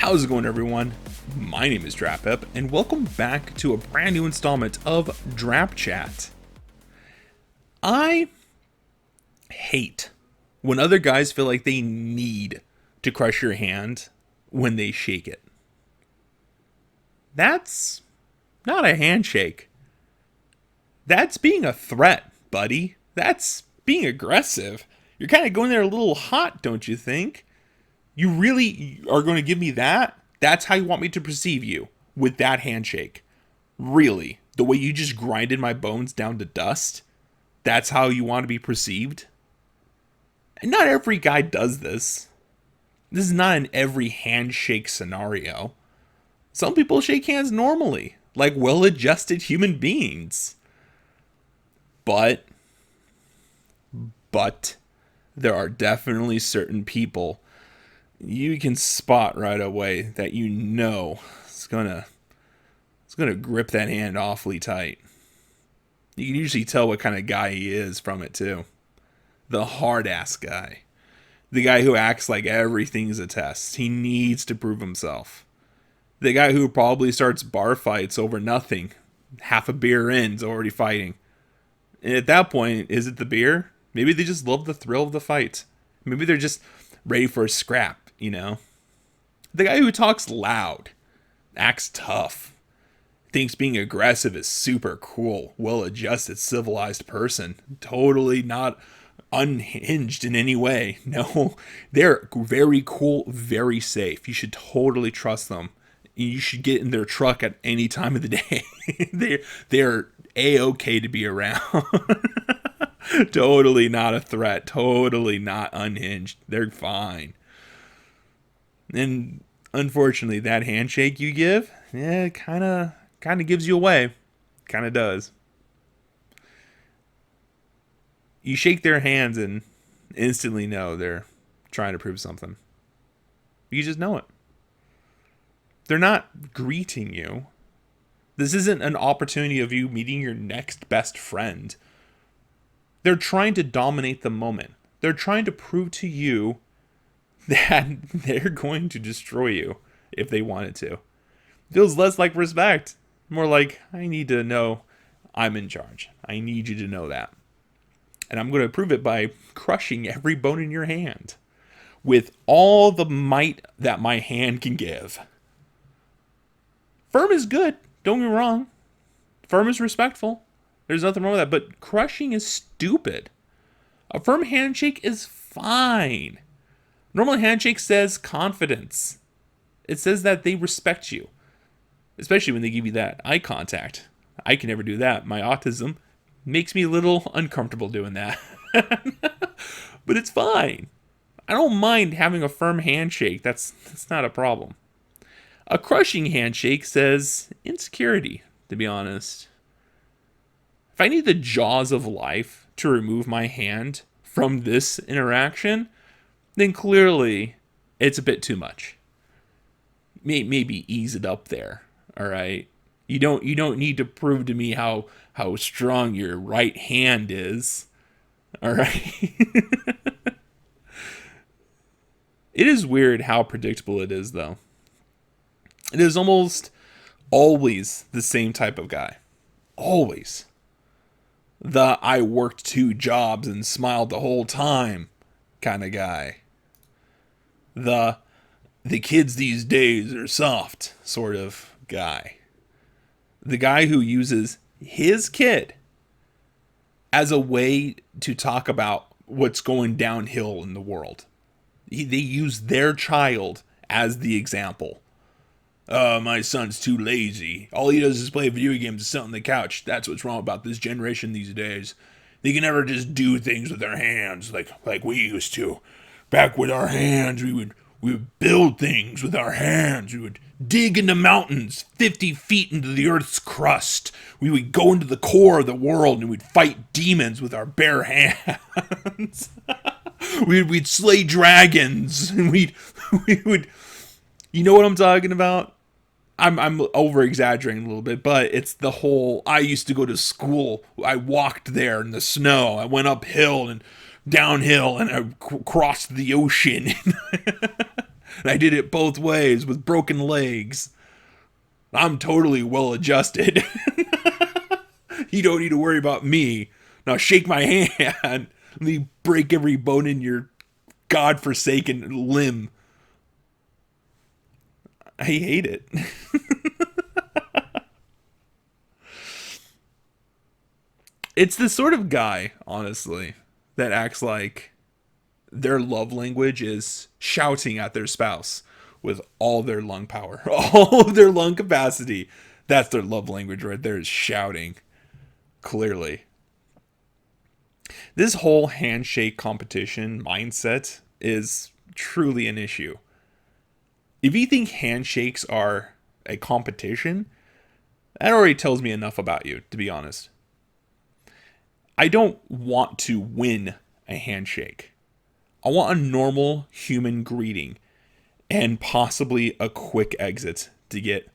How's it going, everyone? My name is DrapPep, and welcome back to a brand new installment of Drap Chat. I hate when other guys feel like they need to crush your hand when they shake it. That's not a handshake. That's being a threat, buddy. That's being aggressive. You're kind of going there a little hot, don't you think? You really are going to give me that? That's how you want me to perceive you, with that handshake? Really? The way you just grinded my bones down to dust? That's how you want to be perceived? And not every guy does this. This is not an every handshake scenario. Some people shake hands normally, like well-adjusted human beings. But there are definitely certain people you can spot right away that you know it's gonna grip that hand awfully tight. You can usually tell what kind of guy he is from it too. The hard ass guy. The guy who acts like everything's a test. He needs to prove himself. The guy who probably starts bar fights over nothing. Half a beer in's already fighting. And at that point, is it the beer? Maybe they just love the thrill of the fight. Maybe they're just ready for a scrap. You know, the guy who talks loud, acts tough, thinks being aggressive is super cool, well-adjusted, civilized person, totally not unhinged in any way. No, they're very cool, very safe. You should totally trust them. You should get in their truck at any time of the day. they're A-okay to be around. Totally not a threat. Totally not unhinged. They're fine. And unfortunately, that handshake you give, kind of gives you away. Kind of does. You shake their hands and instantly know they're trying to prove something. You just know it. They're not greeting you. This isn't an opportunity of you meeting your next best friend. They're trying to dominate the moment. They're trying to prove to you that they're going to destroy you if they wanted to. Feels less like respect. More like, I need to know I'm in charge. I need you to know that. And I'm going to prove it by crushing every bone in your hand. With all the might that my hand can give. Firm is good. Don't get me wrong. Firm is respectful. There's nothing wrong with that. But crushing is stupid. A firm handshake is fine. Normal handshake says confidence. It says that they respect you. Especially when they give you that eye contact. I can never do that. My autism makes me a little uncomfortable doing that. But it's fine. I don't mind having a firm handshake. That's not a problem. A crushing handshake says insecurity, to be honest. If I need the jaws of life to remove my hand from this interaction, then clearly it's a bit too much. Maybe ease it up there, all right? You don't need to prove to me how strong your right hand is, all right? It is weird how predictable it is, though. It is almost always the same type of guy. Always. The I worked 2 jobs and smiled the whole time kind of guy. The kids these days are soft sort of guy. The guy who uses his kid as a way to talk about what's going downhill in the world. They use their child as the example. My son's too lazy. All he does is play video games and sit on the couch. That's what's wrong about this generation these days. They can never just do things with their hands like we used to. Back with our hands, we would build things with our hands. We would dig into mountains 50 feet into the earth's crust. We would go into the core of the world and we'd fight demons with our bare hands. we'd slay dragons and we would. You know what I'm talking about? I'm over exaggerating a little bit, but it's the whole, I used to go to school. I walked there in the snow. I went uphill and downhill and I crossed the ocean. And I did it both ways with broken legs. I'm totally well adjusted. You don't need to worry about me. Now shake my hand. Let me break every bone in your godforsaken limb. I hate it. It's the sort of guy, honestly, that acts like their love language is shouting at their spouse with all their lung power, all of their lung capacity. That's their love language right there, is shouting. Clearly. This whole handshake competition mindset is truly an issue. If you think handshakes are a competition, that already tells me enough about you, to be honest. I don't want to win a handshake. I want a normal human greeting and possibly a quick exit to get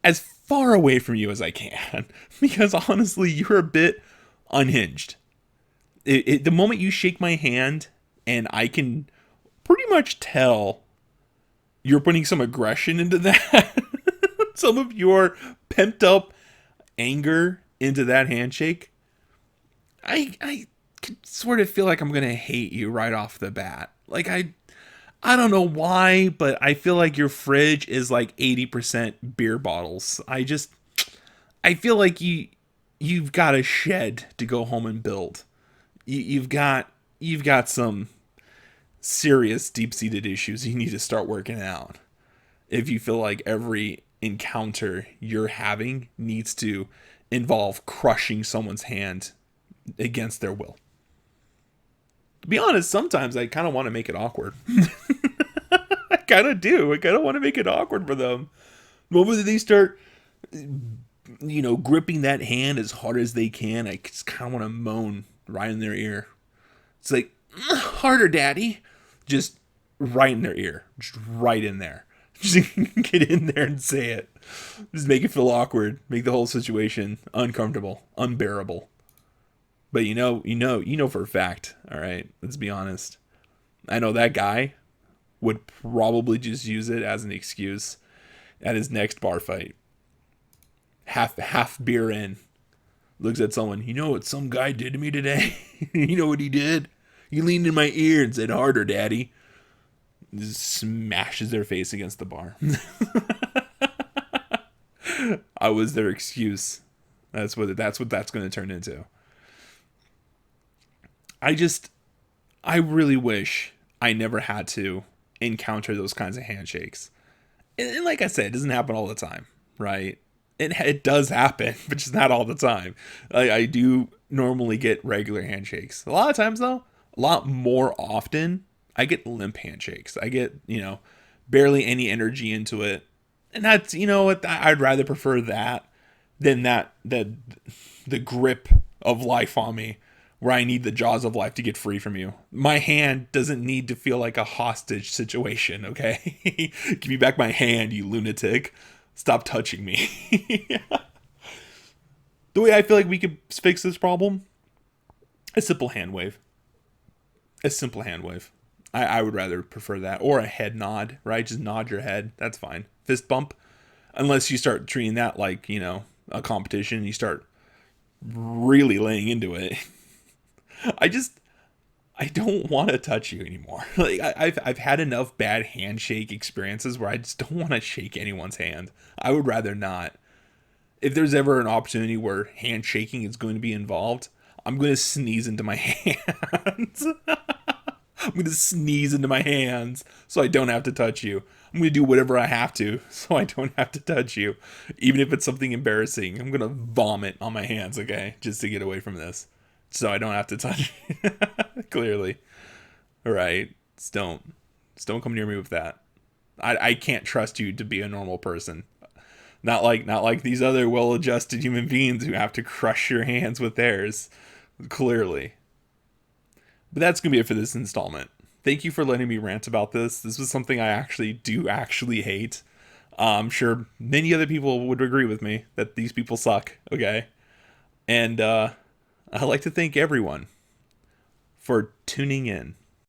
as far away from you as I can. Because honestly, you're a bit unhinged. The moment you shake my hand and I can pretty much tell you're putting some aggression into that, some of your pent up anger into that handshake, I could sort of feel like I'm gonna hate you right off the bat. Like I don't know why, but I feel like your fridge is like 80% beer bottles. I feel like you've got a shed to go home and build. You've got some serious deep-seated issues you need to start working out. If you feel like every encounter you're having needs to involve crushing someone's hand against their will. To be honest, sometimes I kind of want to make it awkward. I kind of do. I kind of want to make it awkward for them. The moment that they start, gripping that hand as hard as they can, I just kind of want to moan right in their ear. It's like, harder, daddy. Just right in their ear. Just right in there. Just get in there and say it. Just make it feel awkward. Make the whole situation uncomfortable, unbearable. But you know for a fact, all right? Let's be honest. I know that guy would probably just use it as an excuse at his next bar fight. Half beer in, looks at someone. You know what some guy did to me today? You know what he did? He leaned in my ear and said, "Harder, daddy." Just smashes their face against the bar. I was their excuse. That's what that's going to turn into. I really wish I never had to encounter those kinds of handshakes. And like I said, it doesn't happen all the time, right? It does happen, but just not all the time. I do normally get regular handshakes. A lot of times, though, a lot more often, I get limp handshakes. I get, barely any energy into it. And that's, I'd rather prefer that than the grip of life on me, where I need the jaws of life to get free from you. My hand doesn't need to feel like a hostage situation, okay? Give me back my hand, you lunatic. Stop touching me. The way I feel like we could fix this problem, a simple hand wave. A simple hand wave. I would rather prefer that. Or a head nod, right? Just nod your head. That's fine. Fist bump. Unless you start treating that like, a competition. You start really laying into it. I don't want to touch you anymore. Like I've had enough bad handshake experiences where I just don't want to shake anyone's hand. I would rather not. If there's ever an opportunity where handshaking is going to be involved, I'm going to sneeze into my hands. I'm going to sneeze into my hands so I don't have to touch you. I'm going to do whatever I have to so I don't have to touch you. Even if it's something embarrassing, I'm going to vomit on my hands, okay? Just to get away from this. So I don't have to touch you. Clearly. All right. Just don't come near me with that. I can't trust you to be a normal person. Not like these other well-adjusted human beings who have to crush your hands with theirs. Clearly. But that's going to be it for this installment. Thank you for letting me rant about this. This was something I actually hate. I'm sure many other people would agree with me that these people suck, okay? And I'd like to thank everyone for tuning in.